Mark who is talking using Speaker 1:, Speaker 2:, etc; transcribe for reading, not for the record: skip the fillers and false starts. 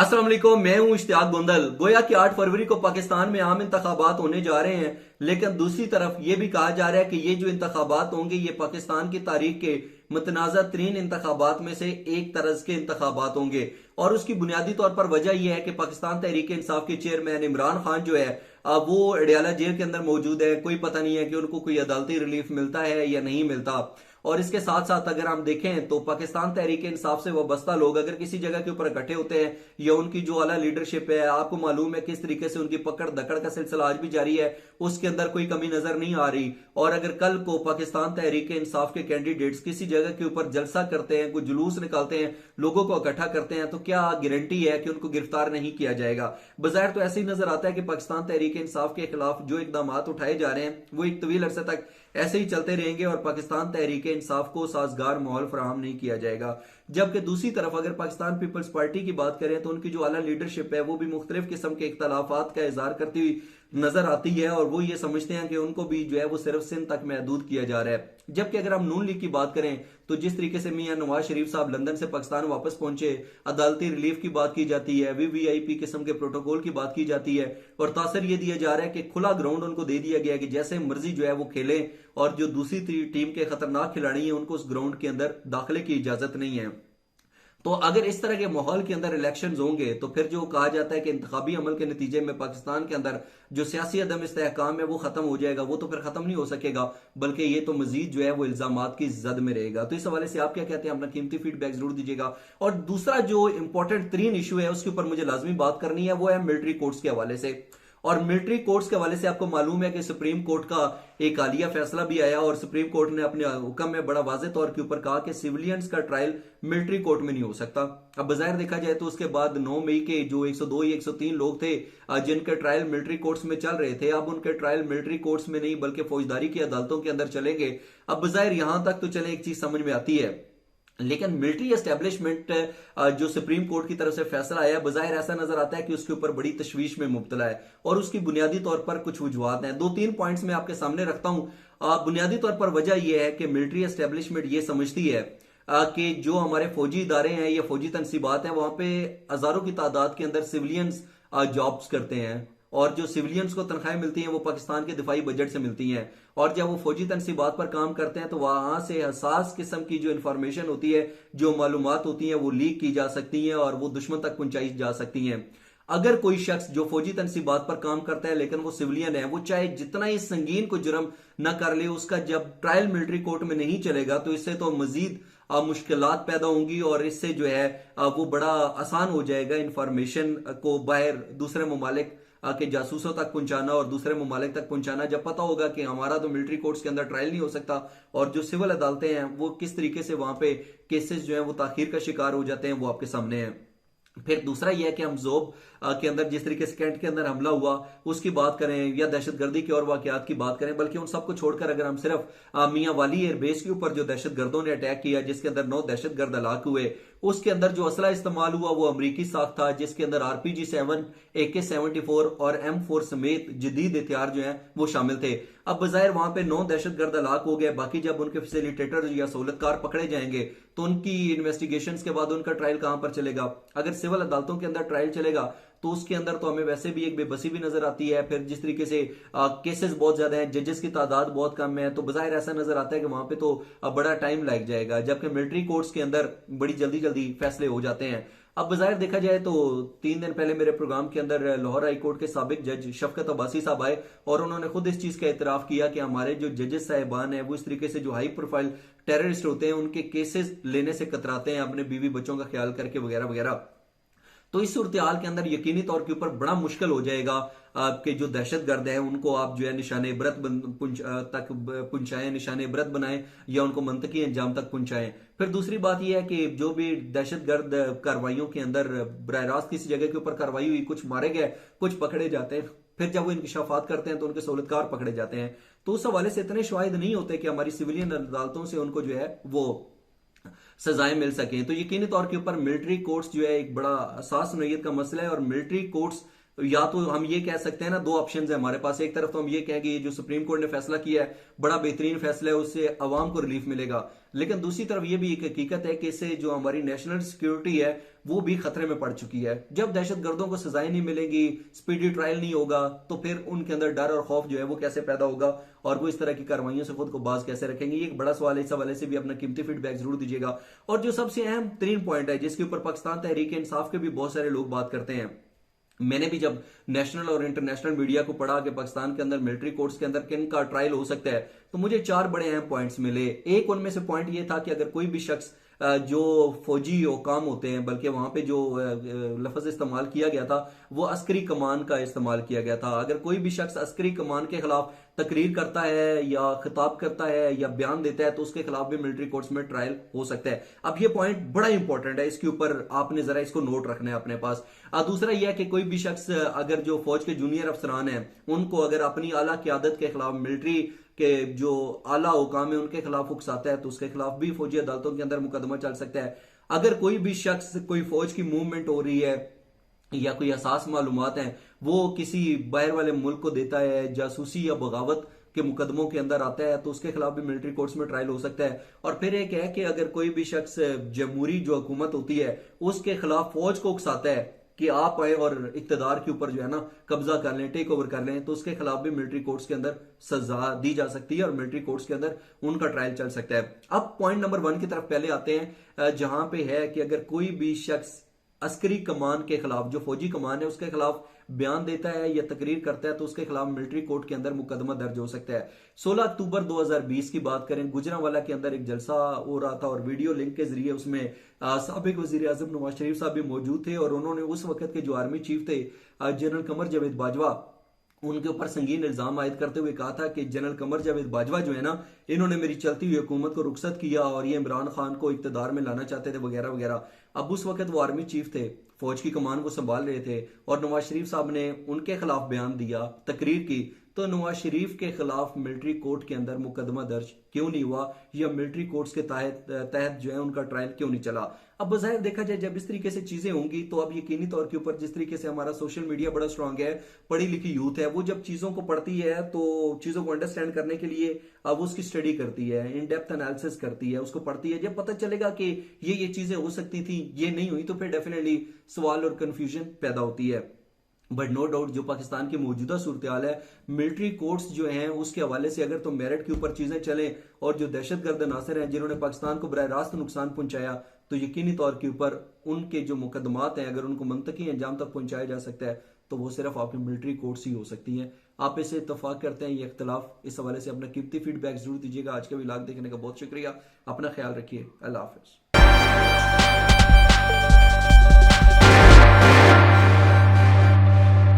Speaker 1: अस्सलाम वालेकुम, मैं हूं इश्तियाक गोंदल। गोया कि 8 फरवरी को पाकिस्तान में आम इंतखाबात होने जा रहे हैं, लेकिन दूसरी तरफ यह भी कहा जा रहा है कि ये जो इंतखाबात होंगे ये पाकिस्तान की तारीख के मुतनाज़ा तरीन इंतखाबात में से एक तरज के इंतखाबात होंगे। और उसकी बुनियादी तौर पर वजह यह है कि पाकिस्तान तहरीक इंसाफ के चेयरमैन इमरान खान जो है वो अडियाला जेल के अंदर मौजूद है। कोई पता नहीं है कि उनको कोई अदालती रिलीफ मिलता है या नहीं मिलता। और इसके साथ साथ अगर हम देखें तो पाकिस्तान तहरीक इंसाफ से वाबस्ता लोग अगर किसी जगह के ऊपर इकट्ठे होते हैं या उनकी जो आला लीडरशिप है, आपको मालूम है किस तरीके से उनकी पकड़ दकड़ का सिलसिला आज भी जारी है, उसके अंदर कोई कमी नजर नहीं आ रही। और अगर कल को पाकिस्तान तहरीक इंसाफ के कैंडिडेट्स किसी जगह के ऊपर जलसा करते हैं, कोई जुलूस निकालते हैं, लोगों को इकट्ठा करते हैं, तो क्या गारंटी है कि उनको गिरफ्तार नहीं किया जाएगा? बज़ाहिर तो ऐसे ही नजर आता है कि पाकिस्तान तहरीक इंसाफ के खिलाफ जो इकदाम उठाए जा रहे हैं वो एक तवील अरसे तक ऐसे ही चलते रहेंगे और पाकिस्तान तहरीक इंसाफ को साजगार माहौल फराहम नहीं किया जाएगा। जबकि दूसरी तरफ अगर पाकिस्तान पीपल्स पार्टी की बात करें तो उनकी जो आला लीडरशिप है वो भी मुख्तलिफ किस्म के इख्तलाफात का इजहार करती हुई नजर आती है और वो ये समझते हैं कि उनको भी जो है वो सिर्फ सिंध तक महदूद किया जा रहा है। जबकि अगर हम नून लीग की बात करें तो जिस तरीके से मियां नवाज शरीफ साहब लंदन से पाकिस्तान वापस पहुंचे, अदालती रिलीफ की बात की जाती है, वीवीआईपी किस्म के प्रोटोकॉल की बात की जाती है और तासर ये दिया जा रहा है कि खुला ग्राउंड उनको दे दिया गया है कि जैसे मर्जी जो है वो खेलें और जो दूसरी टीम के खतरनाक खिलाड़ी हैं उनको उस ग्राउंड के अंदर दाखिले की इजाजत नहीं है। तो अगर इस तरह के माहौल के अंदर इलेक्शंस होंगे तो फिर जो कहा जाता है कि इंतखाबी अमल के नतीजे में पाकिस्तान के अंदर जो सियासी अदम इस्तेहकाम है वो खत्म हो जाएगा, वो तो फिर खत्म नहीं हो सकेगा बल्कि ये तो मजीद जो है वो इल्जामात की जद में रहेगा। तो इस हवाले से आप क्या कहते हैं? अपना कीमती फीडबैक जरूर दीजिएगा। और दूसरा जो इंपॉर्टेंट तरीन इशू है उसके ऊपर मुझे लाजमी बात करनी है, वो है मिलिट्री कोर्ट्स के हवाले से। और मिलिट्री कोर्ट्स के हवाले से आपको मालूम है कि सुप्रीम कोर्ट का एक हालिया फैसला भी आया और सुप्रीम कोर्ट ने अपने हुक्म में बड़ा वाज़ेह तौर के ऊपर कहा कि सिविलियंस का ट्रायल मिलिट्री कोर्ट में नहीं हो सकता। अब बजाय देखा जाए तो उसके बाद 9 मई के जो 102 या 103 लोग थे जिनके ट्रायल मिलिट्री कोर्ट्स में चल रहे थे, अब उनके ट्रायल मिलिट्री कोर्ट्स में नहीं बल्कि फौजदारी की अदालतों के अंदर चलेंगे। अब बजाय यहां तक तो चले एक चीज समझ में आती है, लेकिन मिलिट्री एस्टेब्लिशमेंट जो सुप्रीम कोर्ट की तरफ से फैसला आया बजाय ऐसा नजर आता है कि उसके ऊपर बड़ी तशवीश में मुब्तला है और उसकी बुनियादी तौर पर कुछ वजूहात हैं। 2-3 पॉइंट्स में आपके सामने रखता हूं। बुनियादी तौर पर वजह यह है कि मिलिट्री एस्टेब्लिशमेंट ये समझती है कि जो हमारे फौजी इदारे हैं या फौजी तनसीबात हैं वहां पे हजारों की तादाद के अंदर सिविलियंस जॉब्स करते हैं और जो सिविलियंस को तनख्वाहें मिलती हैं वो पाकिस्तान के दिफाई बजट से मिलती हैं। और जब वो फौजी तनसीबात पर काम करते हैं तो वहां से हसास किस्म की जो इंफॉर्मेशन होती है, जो मालूमात होती हैं वो लीक की जा सकती हैं और वो दुश्मन तक पहुंचाई जा सकती हैं। अगर कोई शख्स जो फौजी तनसीबात पर काम करता है लेकिन वो सिविलियन है, वो चाहे जितना ही संगीन को जुर्म न कर ले, उसका जब ट्रायल मिलिट्री कोर्ट में नहीं चलेगा तो इससे तो मजीद मुश्किलात पैदा होंगी और इससे जो है वो बड़ा आसान हो जाएगा इंफॉर्मेशन को बाहर दूसरे ममालिक के जासूसों तक पहुंचाना और दूसरे ममालिक तक पहुंचाना। जब पता होगा कि हमारा तो मिलिट्री कोर्ट्स के अंदर ट्रायल नहीं हो सकता और जो सिविल अदालतें हैं वो किस तरीके से वहां पे केसेस जो है वो ताखीर का शिकार हो जाते हैं, वो आपके सामने है। फिर दूसरा यह है कि हम जोब के अंदर जिस तरीके से कैंट के अंदर हमला हुआ उसकी बात करें या दहशतगर्दी के और वाकयात की बात करें, बल्कि उन सबको छोड़कर अगर हम सिर्फ मियां वाली एयरबेस के ऊपर जो दहशतगर्दों ने अटैक किया जिसके अंदर 9 दहशतगर्द हलाक हुए, उसके अंदर जो असला इस्तेमाल हुआ वो अमरीकी साख था जिसके अंदर RPG-7, AK-74 और M4 समेत जदीद हथियार जो हैं वो शामिल थे। अब बजाय वहां पे 9 दहशतगर्द हलाक हो गए, बाकी जब उनके फैसिलिटेटर या सहूलतकार पकड़े जाएंगे तो उनकी इन्वेस्टिगेशंस के बाद उनका ट्रायल कहां पर चलेगा? अगर सिविल अदालतों के अंदर ट्रायल चलेगा तो उसके अंदर तो हमें वैसे भी एक बेबसी भी नजर आती है। फिर जिस तरीके से केसेस बहुत ज्यादा हैं, जजेस की तादाद बहुत कम है, तो बजाय ऐसा नजर आता है कि वहां पे तो बड़ा टाइम लग जाएगा, जबकि मिलिट्री कोर्ट्स के अंदर बड़ी जल्दी जल्दी फैसले हो जाते हैं। अब बजाय देखा जाए तो 3 दिन पहले मेरे प्रोग्राम के अंदर लाहौर हाई कोर्ट के साबिक जज शफकत अब्बासी साहब आए और उन्होंने खुद इस चीज का इतराफ किया कि हमारे जो जजेस साहिबान हैं वो इस तरीके से जो हाई प्रोफाइल टेररिस्ट होते हैं उनके केसेस लेने से कतराते हैं अपने बीवी बच्चों का ख्याल करके वगैरह वगैरह। तो इस सूरत हाल के अंदर यकीनी तौर के ऊपर बड़ा मुश्किल हो जाएगा आपके जो दहशतगर्द हैं उनको आप जो है निशाने इबरत तक पहुंचाएं, निशाने इबरत बनाएं या उनको मंतकी अंजाम तक पहुंचाएं। फिर दूसरी बात यह है कि जो भी दहशतगर्द कार्रवाइयों के अंदर बरह रास्त किसी जगह के ऊपर कार्रवाई हुई, कुछ मारे गए, कुछ पकड़े जाते हैं, फिर जब वो इंकशाफात करते हैं तो उनके सहूलतकार पकड़े जाते हैं। तो उस हवाले से इतने शाहिद नहीं होते कि हमारी सिविलियन अदालतों से उनको जो है वो सजाएं मिल सकें। तो यकीनी तौर के ऊपर मिलिट्री कोर्ट्स जो है एक बड़ा असास नोयत का मसला है और मिलिट्री कोर्ट्स या तो हम ये कह सकते हैं ना, दो ऑप्शन है हमारे पास। एक तरफ तो हम ये कहें कि ये जो सुप्रीम कोर्ट ने फैसला किया है बड़ा बेहतरीन फैसला है, उससे अवाम को रिलीफ मिलेगा, लेकिन दूसरी तरफ ये भी एक हकीकत है कि इससे जो हमारी नेशनल सिक्योरिटी है वो भी खतरे में पड़ चुकी है। जब दहशतगर्दों को सजाएं नहीं मिलेंगी, स्पीडी ट्रायल नहीं होगा, तो फिर उनके अंदर डर और खौफ जो है वो कैसे पैदा होगा और वो इस तरह की कार्रवाइयों से खुद को बाज कैसे रखेंगे। ये एक बड़ा सवाल है, इस हवाले से भी अपना कीमती फीडबैक जरूर दीजिएगा। और जो सबसे अहम तरीन पॉइंट है जिसके ऊपर पाकिस्तान तहरीक इंसाफ के भी बहुत सारे लोग बात करते हैं, मैंने भी जब नेशनल और इंटरनेशनल मीडिया को पढ़ा कि पाकिस्तान के अंदर मिलिट्री कोर्ट्स के अंदर किन का ट्रायल हो सकता है, तो मुझे चार बड़े अहम पॉइंट्स मिले। एक उनमें से पॉइंट ये था कि अगर कोई भी शख्स जो फौजी काम होते हैं, बल्कि वहां पे जो लफ्ज इस्तेमाल किया गया था वो अस्करी कमान का इस्तेमाल किया गया था, अगर कोई भी शख्स अस्करी कमान के खिलाफ तकरीर करता है या खिताब करता है या बयान देता है तो उसके खिलाफ भी मिलिट्री कोर्ट्स में ट्रायल हो सकता है। अब ये पॉइंट बड़ा इंपॉर्टेंट है, इसके ऊपर आपने जरा इसको नोट रखना है अपने पास। दूसरा यह है कि कोई भी शख्स अगर जो फौज के जूनियर अफसरान हैं उनको अगर अपनी आला क़यादत के खिलाफ, मिलिट्री के जो आला हुकाम है उनके खिलाफ उकसाता है तो उसके खिलाफ भी फौजी अदालतों के अंदर मुकदमा चल सकता है। अगर कोई भी शख्स, कोई फौज की मूवमेंट हो रही है या कोई हसास मालूमात हैं वो किसी बाहर वाले मुल्क को देता है, जासूसी या बगावत के मुकदमों के अंदर आता है तो उसके खिलाफ भी मिलिट्री कोर्ट्स में ट्रायल हो सकता है। और फिर एक है कि अगर कोई भी शख्स जमहूरी जो हुकूमत होती है उसके खिलाफ फौज को उकसाता है कि आप आए और इक्तदार के ऊपर जो है ना कब्जा कर लें, टेक ओवर कर लें, तो उसके खिलाफ भी मिलिट्री कोर्ट्स के अंदर सजा दी जा सकती है और मिलिट्री कोर्ट्स के अंदर उनका ट्रायल चल सकता है। अब पॉइंट नंबर 1 की तरफ पहले आते हैं, जहां पे है कि अगर कोई भी शख्स अस्करी कमान के खिलाफ, जो फौजी कमान है उसके खिलाफ बयान देता है या तकरीर करता है तो उसके खिलाफ मिलिट्री कोर्ट के अंदर मुकदमा दर्ज हो सकता है। 16 अक्टूबर 2020 की बात करें, गुजरांवाला के अंदर एक जलसा हो रहा था और वीडियो लिंक के जरिए उसमें साबिक वजीर आजम नवाज शरीफ साहब भी मौजूद थे और उन्होंने उस वक्त के जो आर्मी चीफ थे जनरल कमर जावेद बाजवा, उनके ऊपर संगीन इल्जाम आयद करते हुए कहा था कि जनरल कमर जावेद बाजवा जो है ना, इन्होंने मेरी चलती हुई हुकूमत को रुखसत किया और ये इमरान खान को इक्तदार में लाना चाहते थे वगैरह वगैरह। अब उस वक्त वो आर्मी चीफ थे, फौज की कमान को संभाल रहे थे और नवाज शरीफ साहब ने उनके खिलाफ बयान दिया, तकरीर की, तो नवाज शरीफ के खिलाफ मिलिट्री कोर्ट के अंदर मुकदमा दर्ज क्यों नहीं हुआ या मिलिट्री कोर्ट्स के तहत जो है उनका ट्रायल क्यों नहीं चला। अब बज़ाहिर देखा जाए जब इस तरीके से चीजें होंगी तो अब यकीनी तौर के ऊपर जिस तरीके से हमारा सोशल मीडिया बड़ा स्ट्रांग है, पढ़ी लिखी यूथ है, वो जब चीजों को पढ़ती है तो चीजों को अंडरस्टैंड करने के लिए अब उसकी स्टडी करती है, इन डेप्थ एनालिसिस करती है, उसको पढ़ती है। जब पता चलेगा कि ये चीजें हो सकती थी, ये नहीं हुई, तो फिर डेफिनेटली सवाल और कंफ्यूजन पैदा होती है। बट नो डाउट जो पाकिस्तान की मौजूदा सूरत हाल है, मिलिट्री कोर्ट्स जो हैं उसके हवाले से अगर तो मेरिट के ऊपर चीजें चलें और जो दहशतगर्द अनासर हैं जिन्होंने पाकिस्तान को बराह रास्त नुकसान पहुंचाया, तो यकीनी तौर के ऊपर उनके जो मुकदमात हैं अगर उनको मंतकी अंजाम तक पहुंचाया जा सकता है तो वो सिर्फ आपकी मिलिट्री कोर्ट्स ही हो सकती हैं। आप इससे इत्तफाक करते हैं, ये इख्तलाफ, इस हवाले से अपना कीमती फीडबैक जरूर दीजिएगा। आज का व्लॉग देखने का बहुत शुक्रिया, अपना ख्याल रखिए, अल्लाह हाफिज।